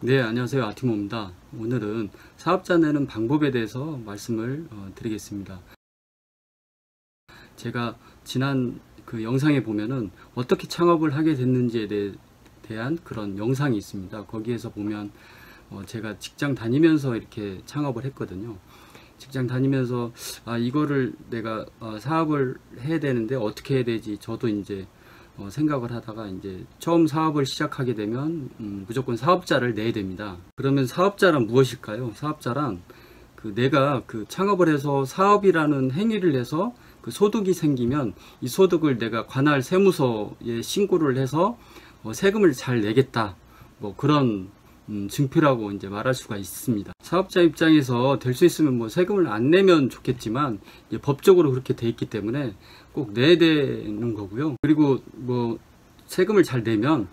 네, 안녕하세요. 아티모입니다. 오늘은 사업자 내는 방법에 대해서 말씀을 드리겠습니다. 제가 지난 그 영상에 보면은 어떻게 창업을 하게 됐는지에 대한 그런 영상이 있습니다. 거기에서 보면 제가 직장 다니면서 이렇게 창업을 했거든요. 직장 다니면서 이거를 내가 사업을 해야 되는데 어떻게 해야 되지? 저도 이제 생각을 하다가 이제 처음 사업을 시작하게 되면 무조건 사업자를 내야 됩니다. 그러면 사업자란 무엇일까요? 사업자란 내가 창업을 해서 사업이라는 행위를 해서 그 소득이 생기면 이 소득을 내가 관할 세무서에 신고를 해서 세금을 잘 내겠다, 뭐 그런 증표라고 이제 말할 수가 있습니다. 사업자 입장에서 될 수 있으면 뭐 세금을 안 내면 좋겠지만 법적으로 그렇게 돼 있기 때문에 꼭 내야 되는 거고요. 그리고 뭐 세금을 잘 내면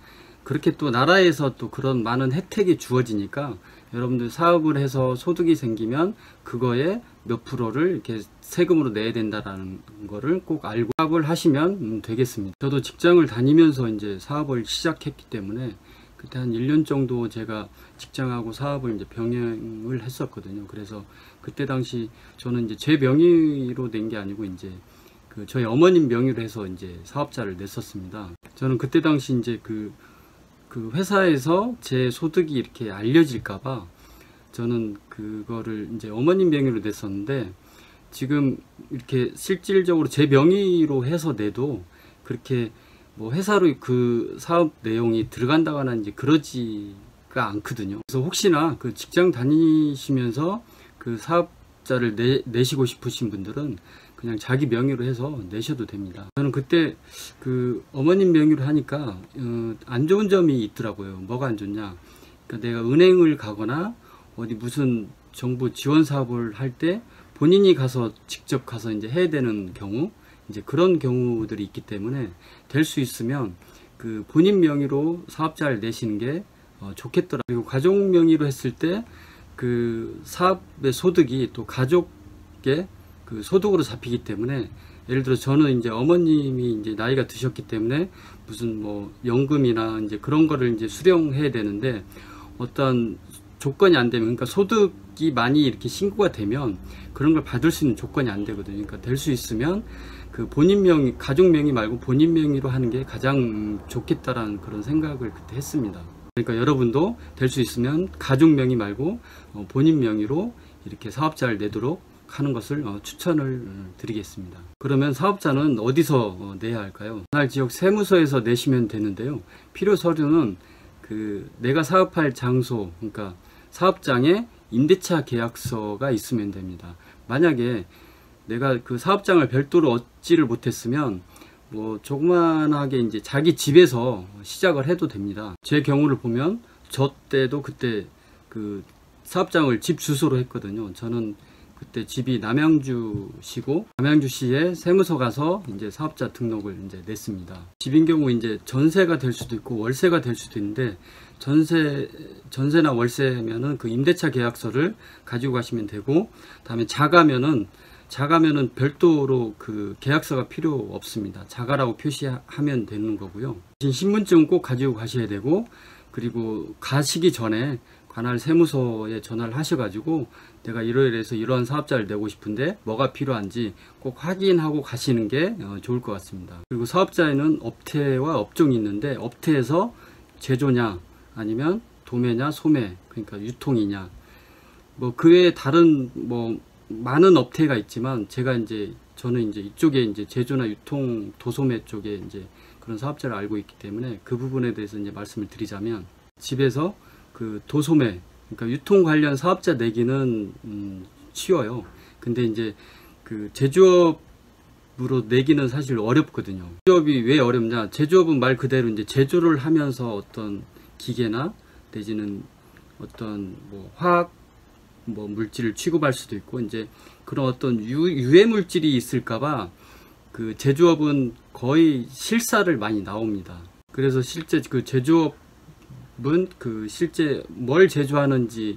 그렇게 또 나라에서 또 그런 많은 혜택이 주어지니까 여러분들 사업을 해서 소득이 생기면 그거에 몇 프로를 이렇게 세금으로 내야 된다라는 거를 꼭 알고 사업을 하시면 되겠습니다. 저도 직장을 다니면서 이제 사업을 시작했기 때문에 그때 한 1년 정도 제가 직장하고 사업을 이제 병행을 했었거든요. 그래서 그때 당시 저는 이제 제 명의로 낸 게 아니고 이제 저희 어머님 명의로 해서 이제 사업자를 냈었습니다. 저는 그때 당시 이제 그 회사에서 제 소득이 이렇게 알려질까봐 저는 그거를 이제 어머님 명의로 냈었는데, 지금 이렇게 실질적으로 제 명의로 해서 내도 그렇게 뭐 회사로 그 사업 내용이 들어간다거나 이제 그러지가 않거든요. 그래서 혹시나 그 직장 다니시면서 그 사업자를 내시고 싶으신 분들은 그냥 자기 명의로 해서 내셔도 됩니다. 저는 그때 그 어머님 명의로 하니까 안 좋은 점이 있더라고요. 뭐가 안 좋냐? 그러니까 내가 은행을 가거나 어디 무슨 정부 지원 사업을 할 때 본인이 가서 직접 가서 이제 해야 되는 경우, 이제 그런 경우들이 있기 때문에 될 수 있으면 그 본인 명의로 사업자를 내시는 게 좋겠더라. 그리고 가족 명의로 했을 때 그 사업의 소득이 또 가족의 그 소득으로 잡히기 때문에, 예를 들어 저는 이제 어머님이 이제 나이가 드셨기 때문에 무슨 뭐 연금이나 이제 그런 거를 이제 수령해야 되는데 어떤 조건이 안 되면, 그러니까 소득이 많이 이렇게 신고가 되면 그런 걸 받을 수 있는 조건이 안 되거든요. 그러니까 될 수 있으면 그 본인 명의, 가족 명의 말고 본인 명의로 하는 게 가장 좋겠다라는 그런 생각을 그때 했습니다. 그러니까 여러분도 될 수 있으면 가족 명의 말고 본인 명의로 이렇게 사업자를 내도록 하는 것을 추천을 드리겠습니다. 그러면 사업자는 어디서 내야 할까요? 관할 지역 세무서에서 내시면 되는데요. 필요 서류는 내가 사업할 장소, 그러니까 사업장에 임대차 계약서가 있으면 됩니다. 만약에 내가 그 사업장을 별도로 얻지를 못했으면 뭐 조그만하게 이제 자기 집에서 시작을 해도 됩니다. 제 경우를 보면 저 때도 그때 그 사업장을 집 주소로 했거든요. 저는 그때 집이 남양주시고 남양주시에 세무서 가서 이제 사업자 등록을 이제 냈습니다. 집인 경우 이제 전세가 될 수도 있고 월세가 될 수도 있는데, 전세나 월세면은 그 임대차 계약서를 가지고 가시면 되고, 다음에 자가면은 별도로 그 계약서가 필요 없습니다. 자가라고 표시하면 되는 거고요. 신분증 꼭 가지고 가셔야 되고, 그리고 가시기 전에 관할 세무서에 전화를 하셔가지고 내가 이러이러해서 이러한 사업자를 내고 싶은데 뭐가 필요한지 꼭 확인하고 가시는 게 좋을 것 같습니다. 그리고 사업자에는 업태와 업종이 있는데, 업태에서 제조냐 아니면 도매냐 소매, 그러니까 유통이냐, 뭐 그 외에 다른 뭐 많은 업태가 있지만 저는 이제 이쪽에 이제 제조나 유통 도소매 쪽에 이제 그런 사업자를 알고 있기 때문에 그 부분에 대해서 이제 말씀을 드리자면, 집에서 그 도소매, 그러니까 유통 관련 사업자 내기는 쉬워요. 근데 이제 그 제조업으로 내기는 사실 어렵거든요. 제조업이 왜 어렵냐? 제조업은 말 그대로 이제 제조를 하면서 어떤 기계나 내지는 어떤 뭐 화학 뭐 물질을 취급할 수도 있고, 이제 그런 어떤 유해 물질이 있을까봐 그 제조업은 거의 실사를 많이 나옵니다. 그래서 실제 그 제조업은 실제 뭘 제조하는지에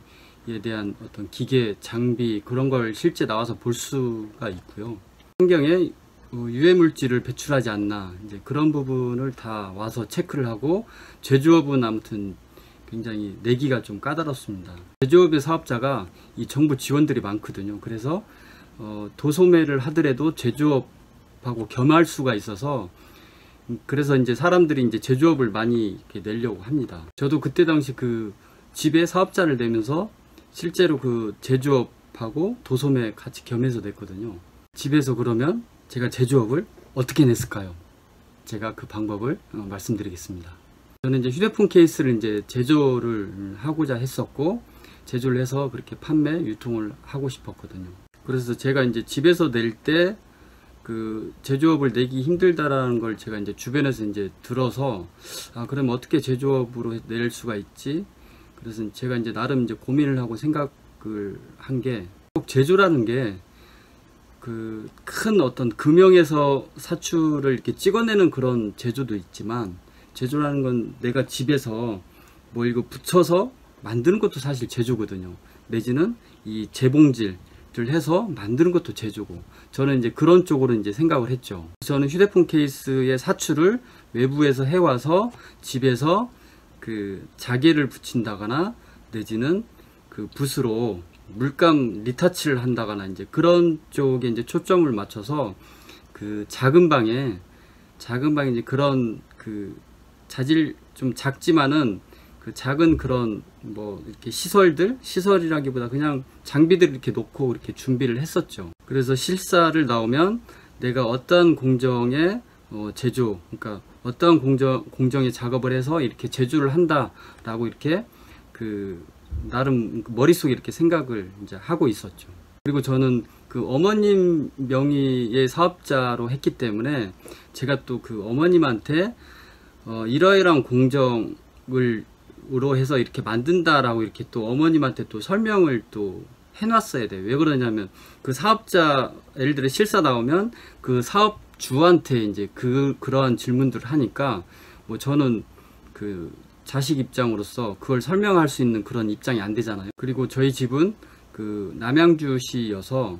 대한 어떤 기계, 장비, 그런 걸 실제 나와서 볼 수가 있고요. 환경에 유해 물질을 배출하지 않나, 이제 그런 부분을 다 와서 체크를 하고, 제조업은 아무튼 굉장히 내기가 좀 까다롭습니다. 제조업의 사업자가 이 정부 지원들이 많거든요. 그래서 도소매를 하더라도 제조업하고 겸할 수가 있어서, 그래서 이제 사람들이 이제 제조업을 많이 이렇게 내려고 합니다. 저도 그때 당시 그 집에 사업자를 내면서 실제로 그 제조업하고 도소매 같이 겸해서 냈거든요. 집에서 그러면 제가 제조업을 어떻게 냈을까요? 제가 그 방법을 말씀드리겠습니다. 저는 이제 휴대폰 케이스를 이제 제조를 하고자 했었고, 제조를 해서 그렇게 판매, 유통을 하고 싶었거든요. 그래서 제가 이제 집에서 낼 때 그 제조업을 내기 힘들다라는 걸 제가 이제 주변에서 이제 들어서, 그럼 어떻게 제조업으로 낼 수가 있지? 그래서 제가 이제 나름 이제 고민을 하고 생각을 한 게, 꼭 제조라는 게 그 큰 어떤 금형에서 사출을 이렇게 찍어내는 그런 제조도 있지만, 제조라는 건 내가 집에서 뭐 이거 붙여서 만드는 것도 사실 제조거든요. 내지는 이 재봉질을 해서 만드는 것도 제조고, 저는 이제 그런 쪽으로 이제 생각을 했죠. 저는 휴대폰 케이스의 사출을 외부에서 해와서 집에서 그 자개를 붙인다거나, 내지는 그 붓으로 물감 리타치를 한다거나, 이제 그런 쪽에 이제 초점을 맞춰서 그 작은 방에 이제 그런 그 자질 좀 작지만은 그 작은 그런 뭐 이렇게 시설이라기보다 그냥 장비들을 이렇게 놓고 이렇게 준비를 했었죠. 그래서 실사를 나오면 내가 어떤 공정의 제조, 그러니까 어떤 공정의 작업을 해서 이렇게 제조를 한다라고 이렇게 그 나름 머릿속에 이렇게 생각을 이제 하고 있었죠. 그리고 저는 그 어머님 명의의 사업자로 했기 때문에 제가 또 그 어머님한테 이러이러한 공정으로 해서 이렇게 만든다라고 이렇게 또 어머님한테 또 설명을 또 해놨어야 돼요. 왜 그러냐면 그 사업자, 예를 들어 실사 나오면 그 사업주한테 이제 그러한 질문들을 하니까, 뭐 저는 그 자식 입장으로서 그걸 설명할 수 있는 그런 입장이 안 되잖아요. 그리고 저희 집은 그 남양주시여서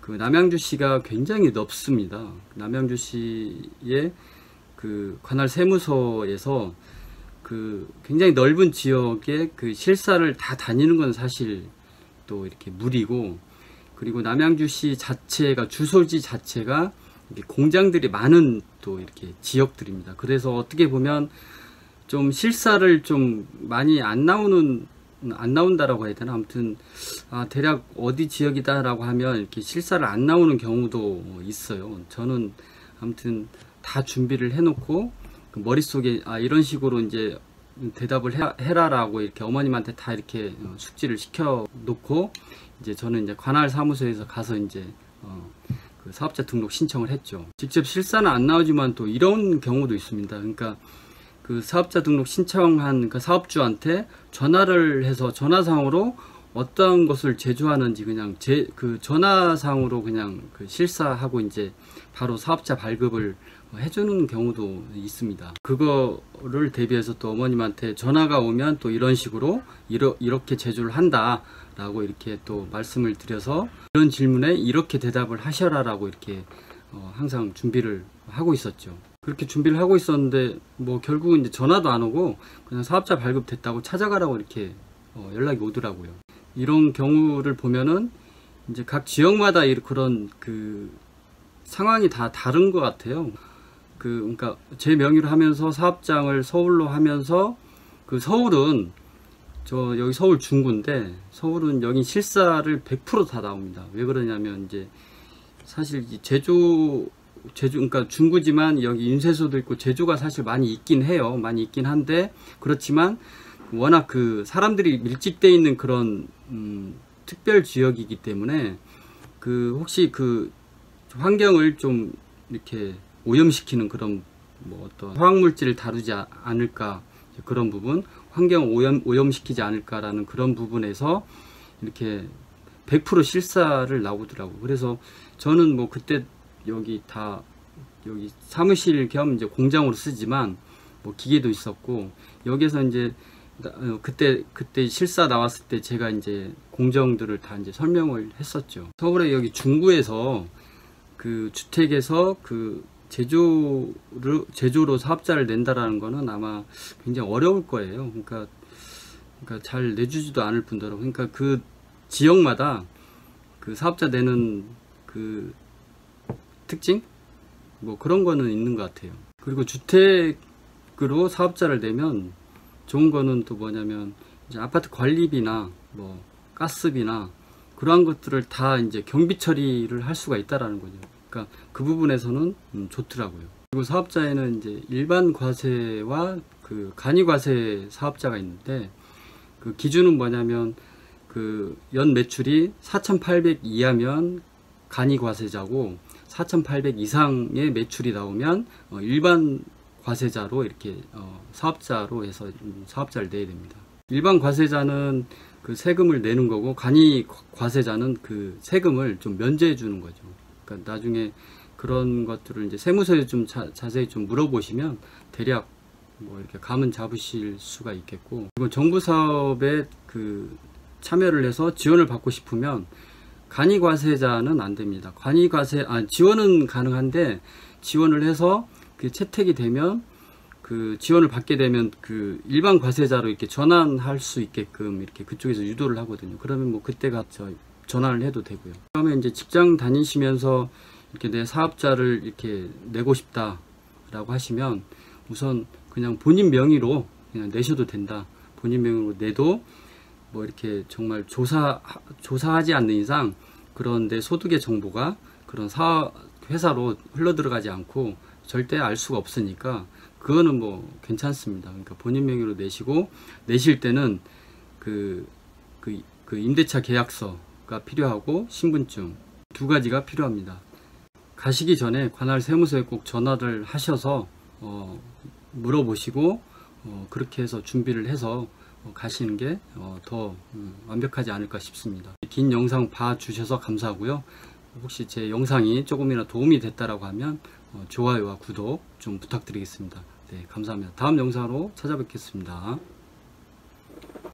그 남양주시가 굉장히 넓습니다. 남양주시의 그 관할 세무서에서 그 굉장히 넓은 지역에 그 실사를 다 다니는 건 사실 또 이렇게 무리고, 그리고 남양주시 자체가, 주소지 자체가 이렇게 공장들이 많은 또 이렇게 지역들입니다. 그래서 어떻게 보면 좀 실사를 좀 많이 안 나온다라고 해야 되나? 아무튼 대략 어디 지역이다라고 하면 이렇게 실사를 안 나오는 경우도 있어요. 저는 아무튼 다 준비를 해놓고 그 머릿속에 이런 식으로 이제 대답을 해라라고 이렇게 어머님한테 다 이렇게 숙지를 시켜 놓고, 이제 저는 이제 관할 사무소에서 가서 이제 그 사업자 등록 신청을 했죠. 직접 실사는 안 나오지만 또 이런 경우도 있습니다. 그러니까 그 사업자 등록 신청한 그 사업주한테 전화를 해서 전화상으로 어떤 것을 제조하는지 그냥 그 전화상으로 그냥 그 실사하고 이제 바로 사업자 발급을 해주는 경우도 있습니다. 그거를 대비해서 또 어머님한테 전화가 오면 또 이런 식으로 이렇게 제조를 한다라고 이렇게 또 말씀을 드려서, 이런 질문에 이렇게 대답을 하셔라라고 이렇게 항상 준비를 하고 있었죠. 그렇게 준비를 하고 있었는데 뭐 결국은 이제 전화도 안 오고 그냥 사업자 발급됐다고 찾아가라고 이렇게 연락이 오더라고요. 이런 경우를 보면은 이제 각 지역마다 그런 그 상황이 다 다른 것 같아요. 그러니까 제 명의로 하면서 사업장을 서울로 하면서, 그 서울은 여기 서울 중구인데, 서울은 여기 실사를 100% 다 나옵니다. 왜 그러냐면 이제 사실 제조 그러니까 중구지만 여기 인쇄소도 있고 제조가 사실 많이 있긴 해요. 많이 있긴 한데, 그렇지만 워낙 그 사람들이 밀집되어 있는 그런 특별 지역이기 때문에 그 혹시 그 환경을 좀 이렇게 오염시키는 그런 뭐 어떤 화학물질을 다루지 않을까, 그런 부분, 환경 오염시키지 않을까라는 그런 부분에서 이렇게 100% 실사를 나오더라고요. 그래서 저는 뭐 그때 여기 사무실 겸 이제 공장으로 쓰지만 뭐 기계도 있었고, 여기서 이제 그때 실사 나왔을 때 제가 이제 공정들을 다 이제 설명을 했었죠. 서울에 여기 중구에서 그 주택에서 그 제조로 사업자를 낸다라는 거는 아마 굉장히 어려울 거예요. 그러니까 그러니까 잘 내주지도 않을 뿐더러, 그러니까 그 지역마다 그 사업자 내는 그 특징? 뭐 그런 거는 있는 것 같아요. 그리고 주택으로 사업자를 내면 좋은 거는 또 뭐냐면, 이제 아파트 관리비나 뭐 가스비나 그러한 것들을 다 이제 경비 처리를 할 수가 있다라는 거죠. 그러니까 그 부분에서는 좋더라고요. 그리고 사업자에는 이제 일반 과세와 그 간이 과세 사업자가 있는데, 그 기준은 뭐냐면 그 연 매출이 4,800 이하면 간이 과세자고, 4,800 이상의 매출이 나오면 일반 과세자로 이렇게 사업자로 해서 사업자를 내야 됩니다. 일반 과세자는 그 세금을 내는 거고, 간이 과세자는 그 세금을 좀 면제해 주는 거죠. 그러니까 나중에 그런 것들을 이제 세무서에 좀 자세히 좀 물어보시면 대략 뭐 이렇게 감은 잡으실 수가 있겠고, 그리고 정부 사업에 그 참여를 해서 지원을 받고 싶으면 간이 과세자는 안 됩니다. 지원은 가능한데, 지원을 해서 그 채택이 되면, 그 지원을 받게 되면 그 일반 과세자로 이렇게 전환할 수 있게끔 이렇게 그쪽에서 유도를 하거든요. 그러면 뭐 그때가 전환을 해도 되고요. 그다음에 이제 직장 다니시면서 이렇게 내 사업자를 이렇게 내고 싶다라고 하시면, 우선 그냥 본인 명의로 그냥 내셔도 된다. 본인 명의로 내도 뭐 이렇게 정말 조사하지 않는 이상 그런 내 소득의 정보가 그런 회사로 흘러 들어가지 않고 절대 알 수가 없으니까 그거는 뭐 괜찮습니다. 그러니까 본인 명의로 내시고, 내실 때는 그 임대차 계약서가 필요하고 신분증 두 가지가 필요합니다. 가시기 전에 관할 세무서에 꼭 전화를 하셔서 물어보시고 그렇게 해서 준비를 해서 가시는 게 더 완벽하지 않을까 싶습니다. 긴 영상 봐주셔서 감사하고요. 혹시 제 영상이 조금이나 도움이 됐다라고 하면 좋아요와 구독 좀 부탁드리겠습니다. 네, 감사합니다. 다음 영상으로 찾아뵙겠습니다.